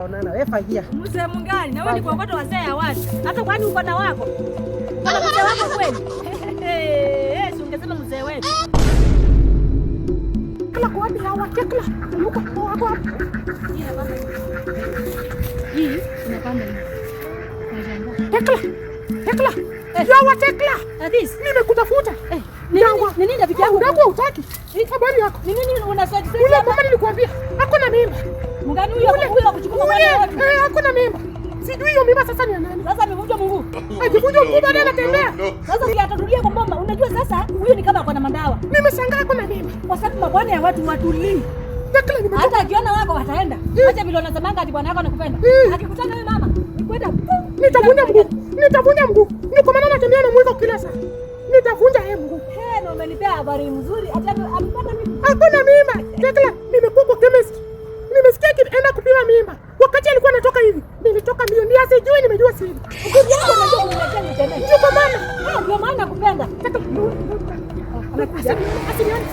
Onana wewe fagia. Mzee mungani na wewe ni kuokota wazee ya watu. Hata kwani uko na wako? Kama mzee wako kweli? Si ungesema mzee wetu. Kala kwa wapi hawa chekla? Luka kwa hapo. Hii inapanda hivi. Chekla. Chekla. Yawa chekla. Adis, nimekutafuta. Ni nini rafiki yangu? Unako utaki. Habari yako? Ni nini unasema? Ule mama nilikwambia, hakuna mimba. Mungani huyo kuchukua mwana wetu. Hakuna mimba. Sijui hiyo mimba sasa ni nani? Sasa amevunjwa mguu. Akivunjwa mguu bado anatembea. Sasa ukiatatulia kwa bomba, unajua sasa huyo ni kama akona mandawa. Nimeshangaa kuna mimba. Kwa sababu mabwana ya watu watulii. Hata akiona wako wataenda. Acha vile unasemanga ati bwana yako anakupenda. Akikutana wewe mama, ni kwenda nitavunja mguu. Nitavunja mguu. Niko maana natembea na mwiko kila saa. Nitavunja yeye mguu. Na umenipea habari nzuri. Hata amepata mimba. Hakuna mimba. Tekla, nimekuwa kwa chemist. Nimesikia kienda kupima mimba. Wakati alikuwa anatoka hivi, nilitoka milioni ya sijui nimejua siri. Ukija hapo unajua unataka tena. Yuko mama. Ndio maana nakupenda. Amekuja. Asilioni.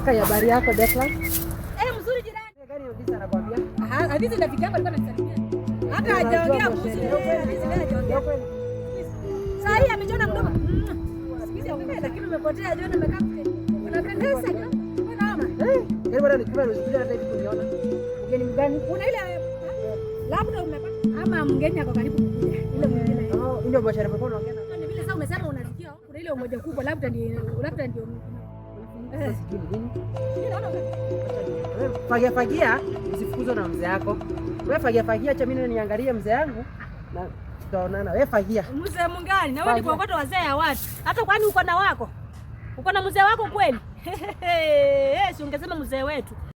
Kaya habari yako Dekla? Mzuri jirani. Gani Odisa anakuambia? Hadithi za vijana alikuwa ananisalimia. Hata hajaongea kuhusu hadithi gani hajaongea. Sasa hii amejona mdomo. Sikizi umependa lakini umepotea Jona umekaa kule. Unapendeza Jona. Unaona? Gani bwana nikiwa usikia hata hivi kuniona. Mgeni mgani? Una ile labda umepata ama mgeni ako karibu kuja. Ile mwingine. Ndio biashara pepo unaongea. Ni vile sasa umesema unasikia kuna ile umoja kubwa labda ndio fagia usifukuzwe na mzee yako. Wewe fagia acha mimi niangalie mzee yangu na tutaonana. Wewe fagia. Mzee mungani na wewe ni kuokota wazee ya watu. Hata kwani uko na wako? Uko na mzee wako kweli? Si ungesema mzee wetu.